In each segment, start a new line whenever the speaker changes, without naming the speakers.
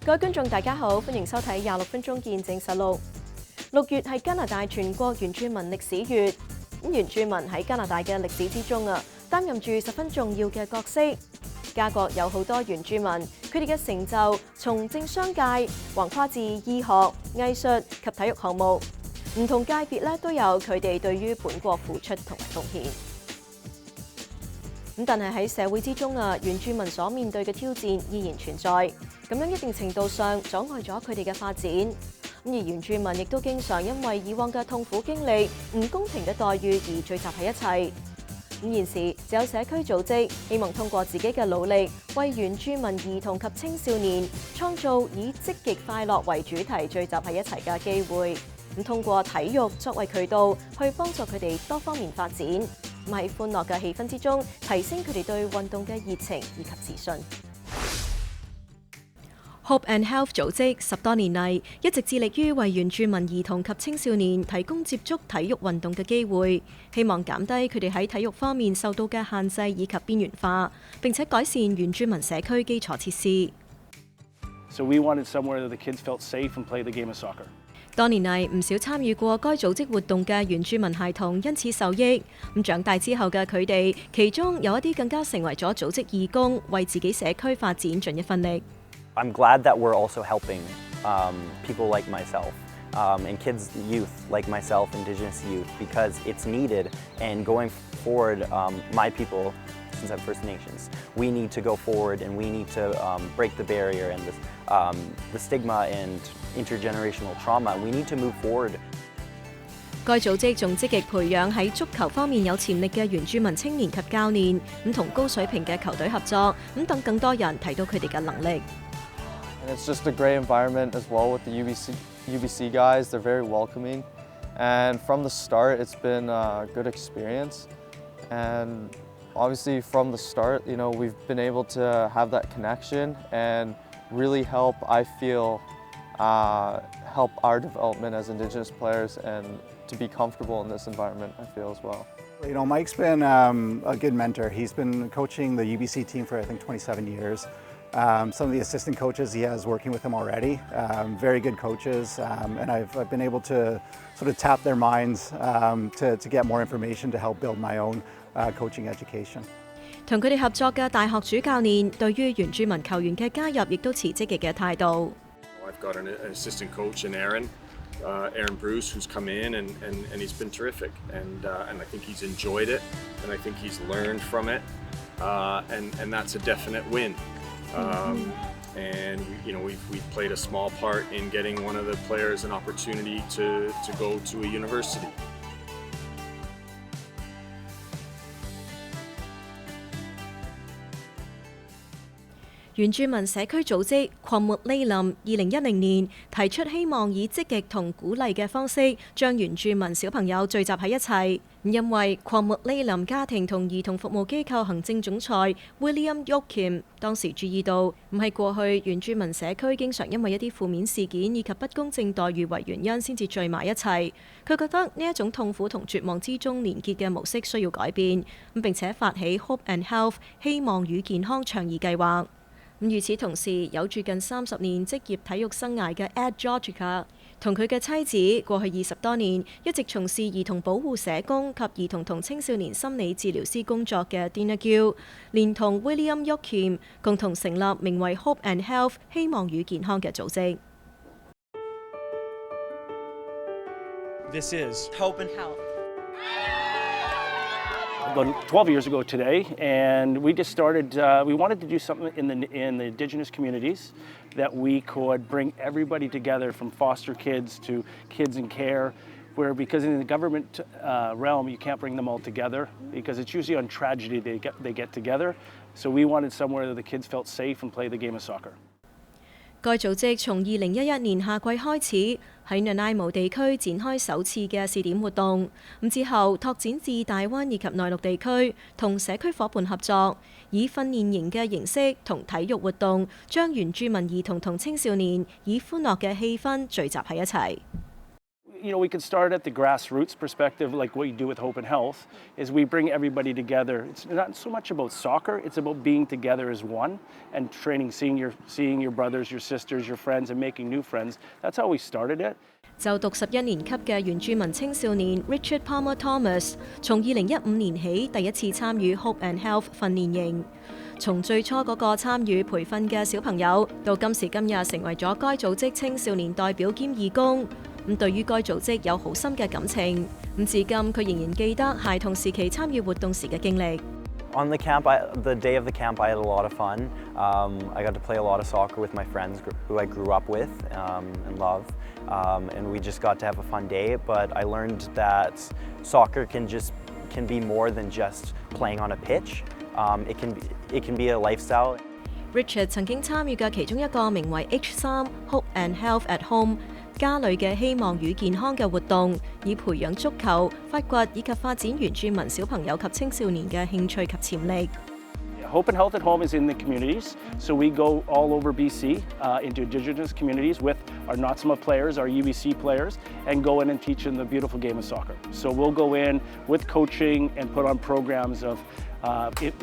各位觀眾大家好，歡迎收睇26分鐘見證實錄。6月係加拿大全國原住民歷史月，原住民喺加拿大嘅歷史之中擔任住十分重要嘅角色。加國有好多原住民，佢哋嘅成就從政商界橫跨至醫學、藝術及體育項目，唔同界別咧都有佢哋對於本國付出同埋貢獻。但係喺社會之中原住民所面對嘅挑戰依然存在，咁樣一定程度上阻礙咗佢哋嘅發展。而原住民亦都經常因為以往嘅痛苦經歷、唔公平嘅待遇而聚集喺一齊。現時就有社區組織希望通過自己嘅努力，為原住民兒童及青少年創造以積極快樂為主題聚集喺一齊嘅機會。通過體育作為渠道，去幫助佢哋多方面發展。喺歡樂嘅氣氛之中，提升佢哋對運動嘅熱情以及自信。Hope and Health 組織10多年嚟一直致力於為原住民兒童及青少年提供接觸體育運動嘅機會，希望減低佢哋喺體育方面受到嘅限制以及邊緣化，並且改善原住民社區基礎設施。
So we wanted somewhere that the kids felt safe and play the game of soccer.
多年嚟，唔少參與過該組織活動嘅原住民孩童因此受益。長大之後嘅佢哋，其中有一啲更加成為咗組織義工，為自己社區發展盡一份力。
I'm glad that we're also helping people like myself and kids, youth like myself, Indigenous youth, because it's needed. And going forward, my people, since I'm First Nations, we need to go forward and we need to break the barrier and the stigma and intergenerational trauma. We need to move forward.
該組織仲積極培養喺足球方面有潛力嘅原住民青年及教練，同高水平嘅球隊合作，等更多人睇到佢哋嘅能力。
And it's just a great environment as well with the UBC guys. They're very welcoming, and from the start, it's been a good experience. And obviously, from the start, we've been able to have that connection and really help. I feel help our development as Indigenous players and to be comfortable in this environment. I feel as well.
Mike's been a good mentor. He's been coaching the UBC team for I think 27 years. Some of the assistant coaches he has working with him already, very good coaches, and I've been able to sort of tap their minds to get more information to help build my own coaching education.
同佢哋合作嘅大學主教練對於原住民球員嘅加入亦都持積極嘅態度。
I've got an assistant coach in Aaron Bruce, who's come in and he's been terrific, and I think he's enjoyed it, and I think he's learned from it, and that's a definite win. And we've played a small part in getting one of the players an opportunity to go to a university. 原住民社區組織擴末呢林2010年提出希望以積極同鼓勵嘅方式將原住民小朋友聚集喺一齊，因為擴末呢林家庭同兒童服務機構行政總裁 William Yoakim 當時注意到，唔係過去原住民社區經常因為一啲負面事件以及不公正待遇為原因先至聚埋一齊。佢覺得呢一種痛苦同絕望之中連結嘅模式需要改變，並且發起 Hope and Health 希望與健康倡議計劃。與此同時，有住近30年職業體育生涯嘅 Ed Georgica 同佢嘅妻子過去20多年一直從事兒童保護社工及兒童同青少年心理治療師工作嘅 Dina Gill， 連同 William Yoakim 共同成立名為 Hope and Health 希望與健康嘅組織。
This is Hope and Health.
About 12 years ago today, and we just started, we wanted to do something in the Indigenous communities that we could bring everybody together, from foster kids to kids in care, where because in the government realm you can't bring them all together because it's usually on tragedy they get together. So we wanted somewhere that the kids felt safe and play the game of soccer.
該組織從2011年夏季開始喺Nanaimo地區展開首次嘅試點活動，之後拓展至大灣以及內陸地區，同社區夥伴合作，以訓練營嘅形式同體育活動，將原住民兒童同青少年以歡樂嘅氣氛聚集喺一齊。
You know, we could start at the grassroots perspective, like what you do with Hope and Health, is we bring everybody together. It's not so much about soccer, it's about being together as one and training, seeing your brothers, your sisters, your friends, and making new friends. That's how we started it.
就讀11年級嘅原住民青少年 Richard Palmer Thomas， 從2015年起第一次參與 Hope and Health 訓練營。從最初嗰個參與培訓嘅小朋友，到今時今日成為咗該組織青少年代表兼義工。咁對於該組織有好深嘅感情。咁至今佢仍然記得孩童時期參與活動時嘅經歷。
On the camp, the day of the camp, I had a lot of fun. I got to play a lot of soccer with my friends who I grew up with and love, and we just got to have a fun day. But I learned that soccer can be more than just playing on a pitch. It can be a lifestyle.
Richard 曾經參與嘅其中一個名為 H3 Hope and Health at Home 家裏嘅希望與健康嘅活動，以培養足球、發掘以及發展原住民小朋友及青少年嘅興趣及潛力。
Hope and Health at Home is in the communities, so we go all over BC into Indigenous communities with our NOTSMA players, our UBC players, and go in and teach them the beautiful game of soccer. So we'll go in with coaching and put on programs of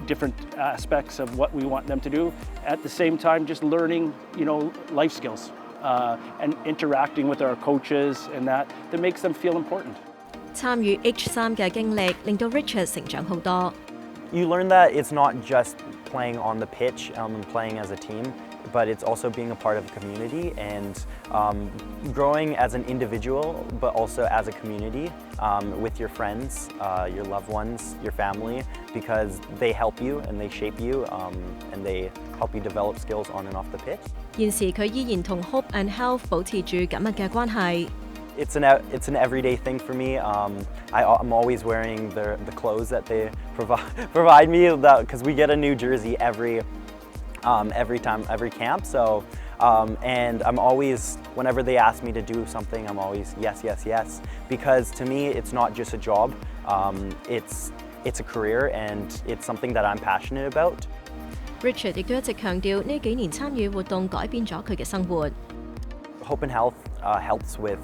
different aspects of what we want them to do. At the same time, just learning, life skills and interacting with our coaches and that makes them feel important.
參與 H3 嘅經歷令到 Richard 成長好多。
You learn that it's not just playing on the pitch and playing as a team, but it's also being a part of a community and growing as an individual, but also as a community with your friends, your loved ones, your family, because they help you and they shape you and they help you develop skills on and off the pitch.
現時佢依然同 Hope and Health 保持住緊密嘅關係。
It's an everyday thing for me. I'm always wearing the clothes that they provide me because we get a new jersey every camp. So and I'm always, whenever they ask me to do something, I'm always yes, because to me it's not just a job. It's a career and it's something that I'm passionate about.
Richard 亦都一直強調呢幾年參與活動改變咗佢嘅生活。
Hope and Health helps with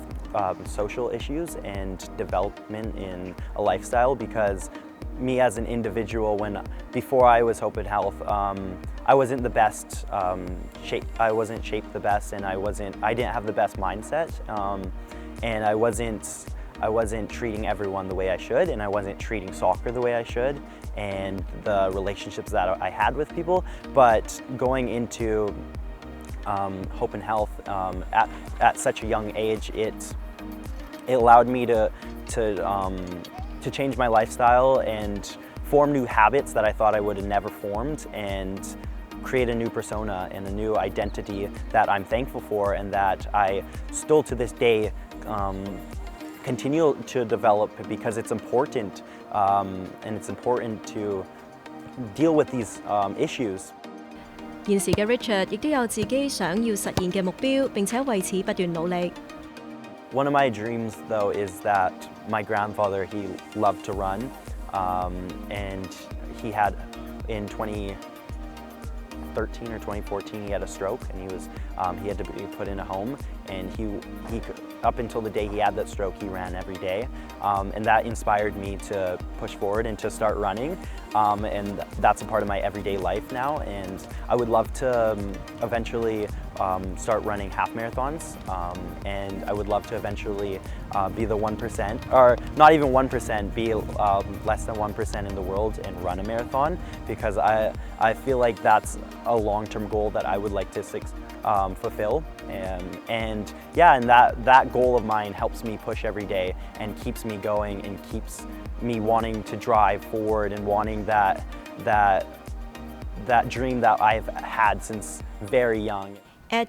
social issues and development in a lifestyle because me as an individual, before I was Hope and Health, I wasn't the best shape. I wasn't shaped the best, and I didn't have the best mindset, and I wasn't treating everyone the way I should, and I wasn't treating soccer the way I should, and the relationships that I had with people. But going into Hope and Health at such a young age, it allowed me to change my lifestyle and form new habits that I thought I would have never formed and create a new persona and a new identity that I'm thankful for and that I still to this day continue to develop because it's important and it's important to deal with these issues.
現時嘅 Richard 亦都有自己想要實現嘅目標，並且為此不斷努力。
One of my dreams, though, is that my grandfather, he loved to run, and he had, in 2013 or 2014, he had a stroke, and he had to be put in a home, and he up until the day he had that stroke, he ran every day, and that inspired me to push forward and to start running, and that's a part of my everyday life now, and I would love to eventually start running half marathons, and I would love to eventually be the 1%, or not even 1%, be less than 1% in the world and run a marathon, because I feel like that's a long-term goal that I would like to fulfill, and that goal of mine helps me push every day and keeps me going and keeps me wanting to drive forward and wanting that dream that I've had since very young.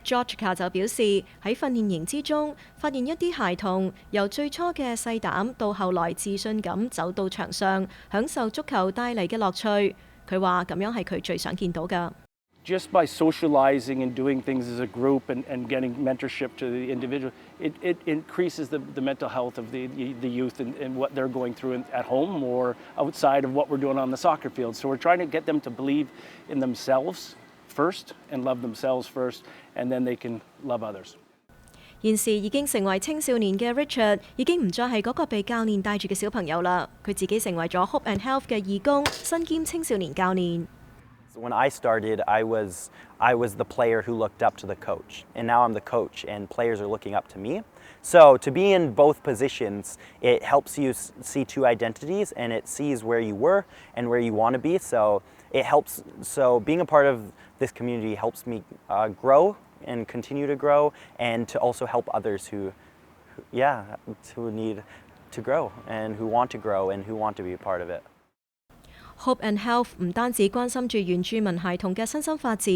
George 就表示喺訓練營之中，發現一啲孩童由最初嘅細膽到後來自信咁走到場上，享受足球帶嚟嘅樂趣。佢話咁樣係佢最想見到㗎。
Just by socializing and doing things as a group and getting mentorship to the individual, it increases the mental health of the youth and what they're going through at home or outside of what we're doing on the soccer field. So we're trying to get them to believe in themselves first and love themselves first, and then they can love others.
現時已經成為青少年嘅 Richard，已經唔再係嗰個被教練帶住嘅小朋友啦。佢自己成為咗 Hope and Health 嘅義工，身兼青少年教練。
When I started, I was the player who looked up to the coach, and now I'm the coach, and players are looking up to me. So to be in both positions, it helps you see two identities, and it sees where you were and where you want to be. So it helps. So being a part of this community helps me grow and continue to grow, and to also help others who need to grow and who want to be a part of it.
Hope and Health 唔單止關心住原住民孩童嘅身心發展，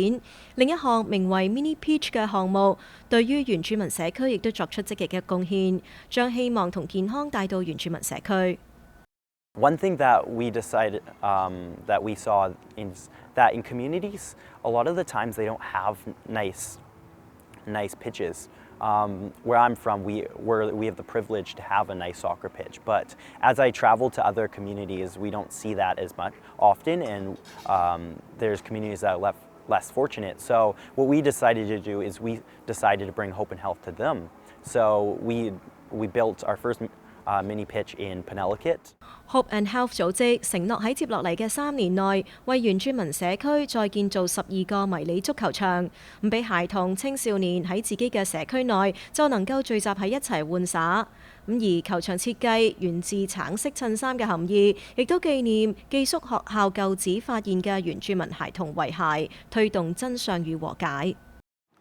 另一項名為 Mini Peach 嘅項目，對於原住民社區亦都作出積極嘅貢獻，將希望同健康帶到原住民社區。
One thing that we decided that we saw is that in communities, a lot of the times they don't have nice pitches. Where I'm from, we have the privilege to have a nice soccer pitch, but as I travel to other communities, we don't see that as much often, and there's communities that are less fortunate. So what we decided to do is we decided to bring Hope and Health to them. So we built our first mini pitch in Penelakut.
Hope and Health 組織承諾喺接落嚟嘅3年內，為原住民社區再建造12個迷你足球場，唔俾孩童青少年喺自己嘅社區內就能夠聚集喺一齊玩耍。而球場設計源自橙色襯衫嘅含義，亦都紀念寄宿學校舊址發現嘅原住民孩童遺骸，推動真相與和解。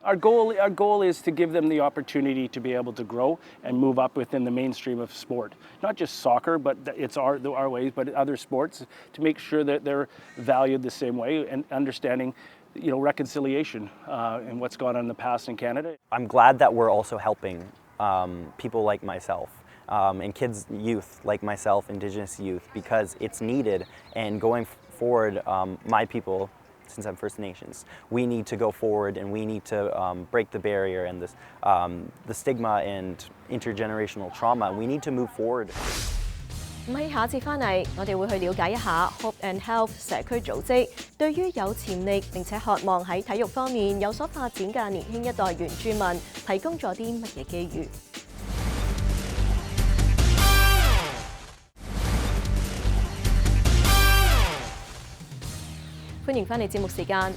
Our goal is to give them the opportunity to be able to grow and move up within the mainstream of sport. Not just soccer, but it's our ways, but other sports, to make sure that they're valued the same way and understanding, reconciliation and what's gone on in the past in Canada.
I'm glad that we're also helping people like myself. And kids, youth like myself, Indigenous youth, because it's needed. And going forward, my people, since I'm First Nations, we need to go forward and we need to break the barrier and the stigma and intergenerational trauma. We need to move forward.
喺下一節翻嚟，我哋會去了解一下 Hope and Health 社區組織對於有潛力並且渴望喺體育方面有所發展嘅年輕一代原住民提供咗啲乜嘢機遇。歡迎翻嚟節目時間。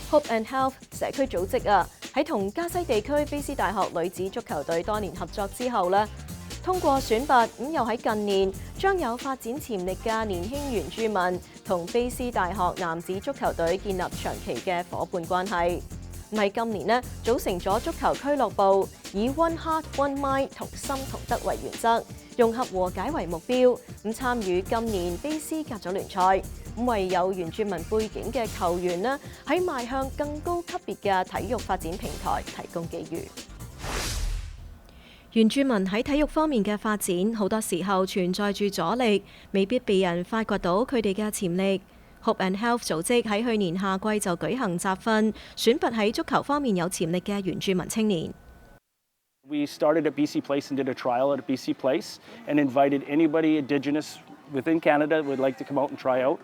Hope and Health 社區組織喺同加西地區卑斯大學女子足球隊多年合作之後通過選拔又喺近年將有發展潛力嘅年輕原住民同卑斯大學男子足球隊建立長期嘅伙伴關係。喺今年組成咗足球俱樂部，以 One Heart One Mind 同心同德為原則，融合和解為目標，參與今年卑斯甲組聯賽。為有原住民背景嘅球員喺邁向更高級別嘅體育發展平台提供機遇。
原住民喺體育方面嘅發展，好多時候存在住阻力，未必被人發掘到佢哋嘅潛力。Hope and Health 組織喺去年夏季就舉行集訓，選拔喺足球方面有潛力嘅原住民青年。
We started at BC Place and did a trial at BC Place and invited anybody Indigenous within Canada who would like to come out and try out.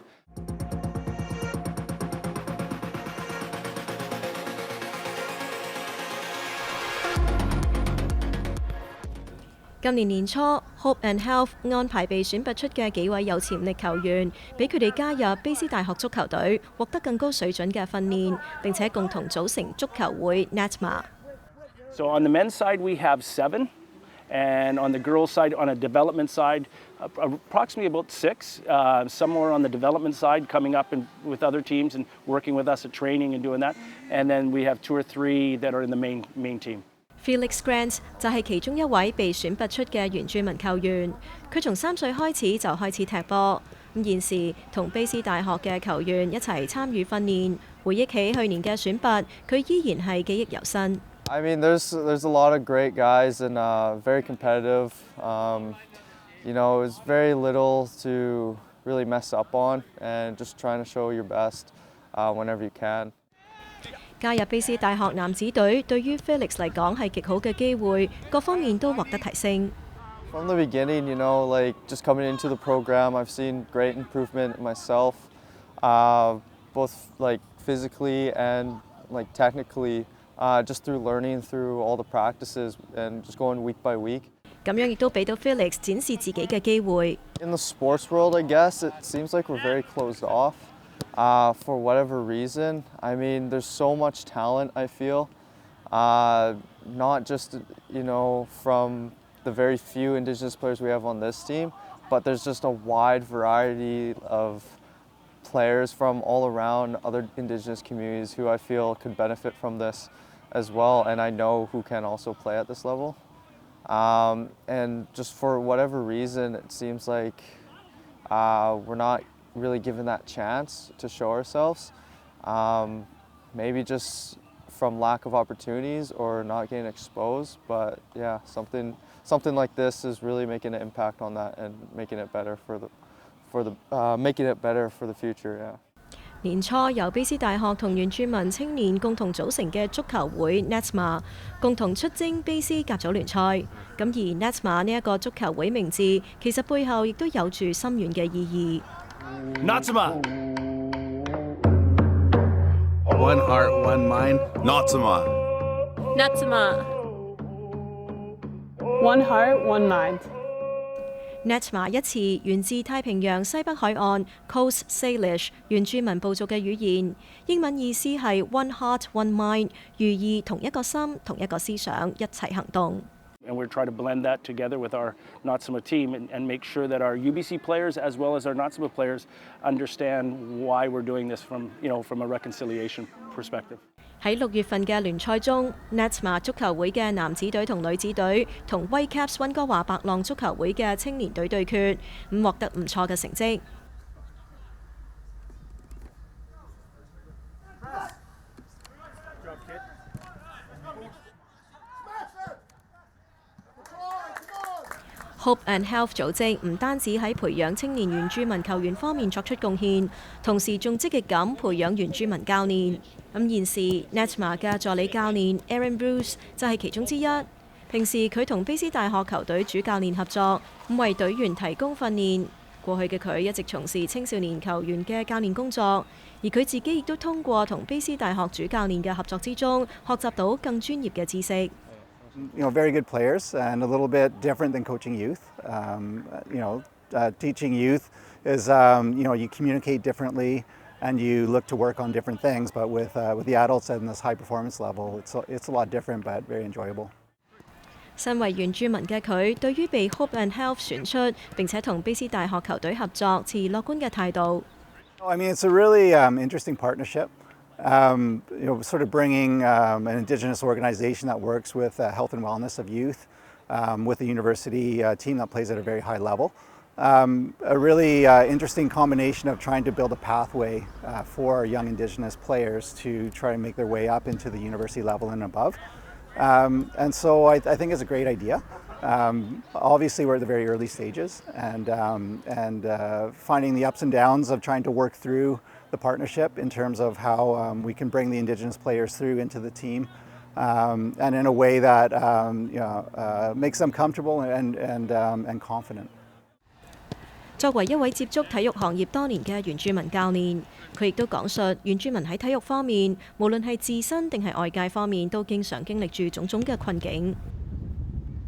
今年年初 ，Hope and Health 安排被選拔出嘅幾位有潛力球員，俾佢哋加入卑斯大學足球隊，獲得更高水準嘅訓練，並且共同組成足球會 NETMA。So
on the men's side, we have 7, and on the girls' side, on a development side, approximately about 6. Some more on the development side, coming up with other teams and working with us at training and doing that. And then we have 2 or 3 that are in the main team.
Felix Grant 就係其中一位被選拔出嘅原住民球員，佢從3歲開始就開始踢波，現時同卑斯大學嘅球員一齊參與訓練。回憶起去年嘅選拔，佢依然係記憶猶新。
I mean, there's a lot of great guys and very competitive. It's very little to really mess up on, and just trying to show your best whenever you can.
加入卑斯大學男子隊對於 Felix 嚟講係極好嘅機會，各方面都獲得提升。
From the beginning, just coming into the program, I've seen great improvement in myself, both physically and technically. just through learning through all the practices and just going week by week.
咁樣亦都俾到 Felix 展示自己嘅機會。
In the sports world, I guess, it seems like we're very closed off for whatever reason. I mean, there's so much talent, I feel, not just, from the very few Indigenous players we have on this team, but there's just a wide variety of players from all around other Indigenous communities who I feel could benefit from this as well, and I know who can also play at this level. And just for whatever reason, it seems like we're not really given that chance to show ourselves. Maybe just from lack of opportunities or not getting exposed, but yeah, something like this is really making an impact on that and making it better for the future. Yeah.
年初由卑斯大學同原住民青年共同組成嘅足球會 NETMA 共同出征卑斯甲組聯賽。咁而 NETMA 呢一個足球會名字，其實背後亦都有住深遠嘅意義。
NETMA. One heart, one mind. NETMA.
NETMA. One heart, one mind.
NETMA 一詞源自太平洋西北海岸 Coast Salish 原住民部族嘅語言，英文意思係 One Heart One Mind， 寓意同一個心、同一個思想，一齊行動。
And we're trying to blend that together with our NOTSMA team and make sure that our UBC players as well as our NOTSMA players understand why we're doing this from a reconciliation perspective.
喺6月份嘅聯賽中 ，NETMA 足球會嘅男子隊同女子隊同 Whitecaps 溫哥華白浪足球會嘅青年隊對決，咁獲得唔錯嘅成績。Hope and Health 組織唔單止喺培養青年原住民球員方面作出貢獻，同時仲積極咁培養原住民教練。咁現時 NETMA 嘅助理教練 Aaron Bruce 就係其中之一。平時佢同卑斯大學球隊主教練合作，咁為隊員提供訓練。過去嘅佢一直從事青少年球員嘅教練工作，而佢自己亦都通過同卑斯大學主教練嘅合作之中，學習到更專業嘅知識。
Very good players and a little bit different than coaching youth. Teaching youth is, you communicate differently and you look to work on different things. But with the adults at this high performance level, it's a lot different but very enjoyable.
身為原住民嘅佢，對於被 Hope and Health 選出並且同卑斯大學球隊合作，持樂觀嘅態度。
I mean, it's a really interesting partnership. Sort of bringing an Indigenous organization that works with health and wellness of youth with a university team that plays at a very high level. A really interesting combination of trying to build a pathway for young Indigenous players to try and make their way up into the university level and above. And so I think it's a great idea. Obviously, we're at the very early stages and finding the ups and downs of trying to work through the partnership in terms of how we can bring the Indigenous players through into the team and in a way that makes them comfortable and confident.
作為一位接觸體育行業多年嘅原住民教練，佢亦都講述原住民喺體育方面，無論係自身定係外界方面，都經常經歷住種種嘅困境。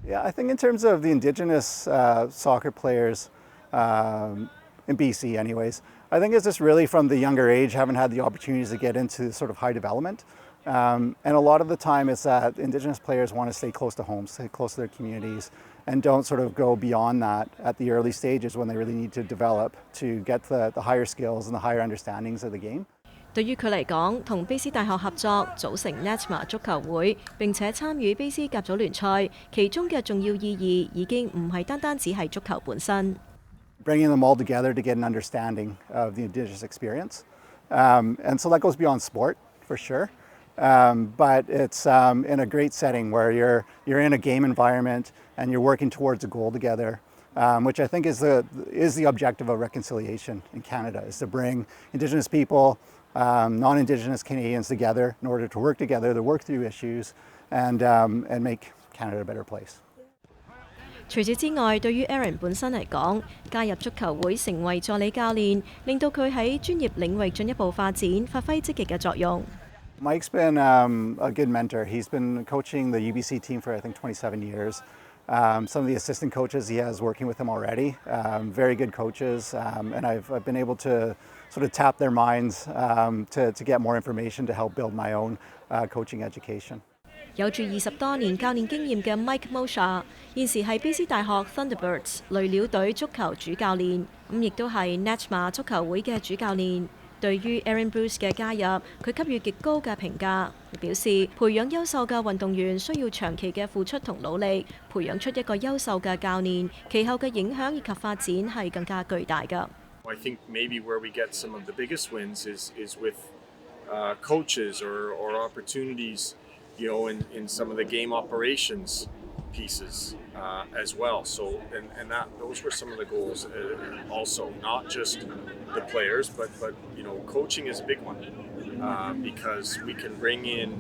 Yeah, I think in terms of the Indigenous soccer players in BC anyways, I think it's just really from the younger age, haven't had the opportunities to get into sort of high development. And a lot of the time it's that Indigenous players want to stay close to home, stay close to their communities, and don't sort of go beyond that at the early stages when they really need to develop to get the higher skills and the higher understandings of the game.
對於佢嚟講，同卑斯大學合作組成 NETMA 足球會，並且參與卑斯甲組聯賽，其中嘅重要意義已經唔係單單只係足球本身。
Bringing them all together to get an understanding of the Indigenous experience. And so that goes beyond sport, for sure. But it's in a great setting where you're in a game environment and you're working towards a goal together, which I think is the objective of reconciliation in Canada, is to bring Indigenous people, non-Indigenous Canadians together in order to work together, to work through issues and make Canada a better place.
除此之外，對於 Aaron 本身嚟講，加入足球會成為助理教練，令到佢喺專業領域進一步發展，發揮積極嘅作用。
Mike's been a good mentor. He's been coaching the UBC team for I think 27 years. Some of the assistant coaches he has working with him already, very good coaches, and I've been able to sort of tap their minds to get more information to help build my own coaching education.
有住20多年教練經驗嘅 Mike Mosha， 現時係 BC 大學 Thunderbirds 雷鳥隊足球主教練，亦都係 NATMA 足球會嘅主教練。對於 Aaron Bruce 嘅加入，佢給予極高嘅評價，表示培養優秀嘅運動員需要長期嘅付出同努力，培養出一個優秀嘅教練，其後嘅影響以及發展係更加巨大㗎。
I think maybe where we get some of the biggest wins is with coaches or opportunities, you know, in some of the game operations pieces as well. So and those were some of the goals also, not just the players, but you know, coaching is a big one because we can bring in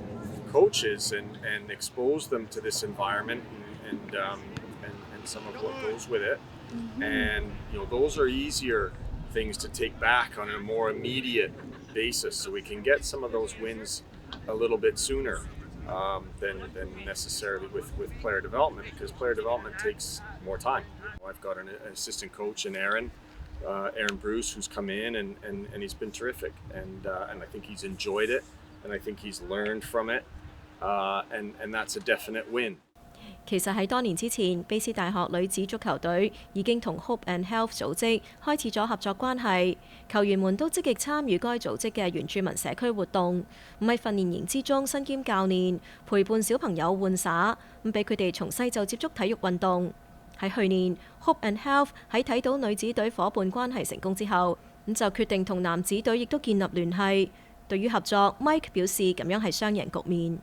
coaches and expose them to this environment and some of what goes with it. And you know, those are easier things to take back on a more immediate basis, so we can get some of those wins a little bit sooner than necessarily with player development, because player development takes more time. I've got an assistant coach in Aaron Bruce, who's come in and he's been terrific, and I think he's enjoyed it, and I think he's learned from it, and that's a definite win.
其實喺多年之前，卑斯大學女子足球隊已經同 Hope and Health 組織開始咗合作關係，球員們都積極參與該組織嘅原住民社區活動，喺訓練營之中身兼教練，陪伴小朋友玩耍，俾佢哋從細就接觸體育運動。喺去年 ，Hope and Health 喺睇到女子隊伙伴關係成功之後，就決定同男子隊亦都建立聯繫。對於合作 ，Mike 表示咁樣係雙贏局面。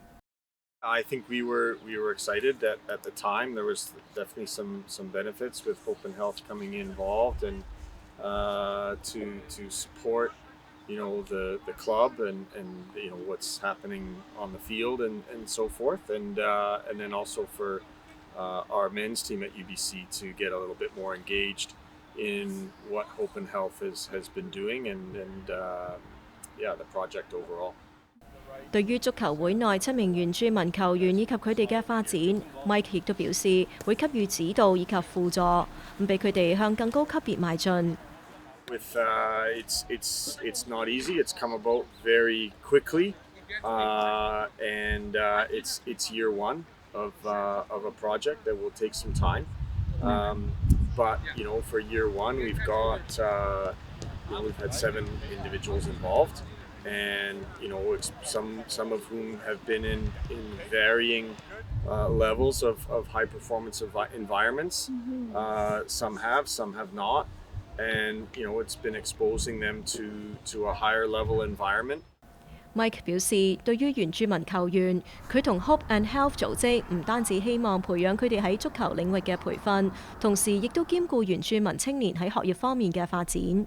I think we were excited that at the time there was definitely some benefits with Hope and Health coming involved, and to support, you know, the club and you know what's happening on the field and so forth, and then also for our men's team at UBC to get a little bit more engaged in what Hope and Health has been doing and yeah, the project overall.
對於足球會內7名原住民球員以及佢哋嘅發展 ，Mike 亦都表示會給予指導以及輔助，俾佢哋向更高級別邁進。
With it's not easy. It's come about very quickly, and it's year one of a project that will take some time. But you know, for year one, we've got you know, we've had 7 individuals involved. And you know, some of whom have been in varying levels of high performance environments. Some have not, and you know, it's been exposing them to a higher level environment.
Mike 表示，對於原住民球員，佢同 Hope and Health 組織唔單止希望培養佢哋喺足球領域嘅培訓，同時亦都兼顧原住民青年喺學業方面嘅發展。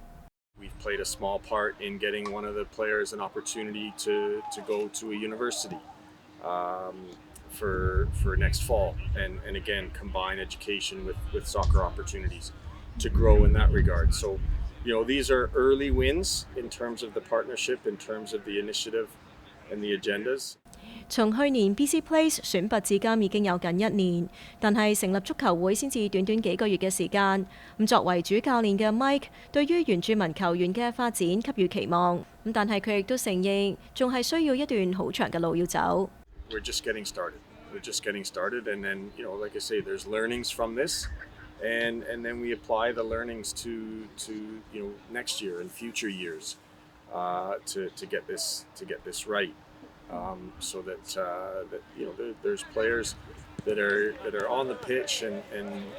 We've played a small part in getting one of the players an opportunity to go to a university for next fall, and again combine education with soccer opportunities to grow in that regard. So, you know, these are early wins in terms of the partnership, in terms of the initiative and the agendas.
從去年 BC Place 選拔至今已經有近1年，但係成立足球會先至短短幾個月嘅時間。作為主教練嘅 Mike 對於原住民球員嘅發展給予期望，但係佢亦都承認仲係需要一段好長嘅路要走。
We're just getting started. We're just getting started, and then you know, like I say, there's learnings from this, and then we apply the learnings to you know, next year and future years to get this right. So that you know, there's players that are on the pitch and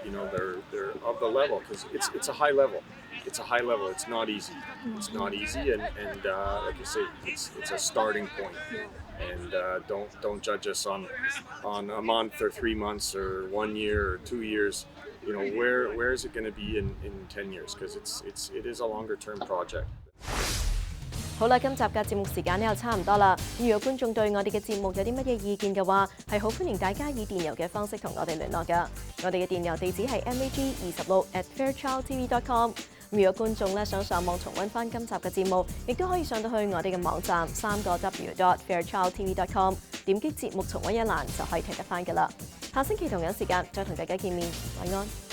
you know, they're of the level, because it's a high level. It's a high level. It's not easy. It's not easy, and like you say, it's a starting point. And don't judge us on a month or 3 months or 1 year or 2 years. You know, where is it going to be in 10 years? Because it is a longer term project.
好啦，今集嘅節目時間又差唔多啦。如果觀眾對我哋嘅節目有啲乜嘢意見嘅話，係好歡迎大家以電郵嘅方式同我哋聯絡㗎。我哋嘅電郵地址係mag26@fairchildtv.com。如果觀眾咧想上網重溫翻今集嘅節目，亦都可以上到去我哋嘅網站3w.fairchildtv.com， 點擊節目重溫一欄就可以睇得翻㗎啦。下星期同樣時間再同大家見面，晚安。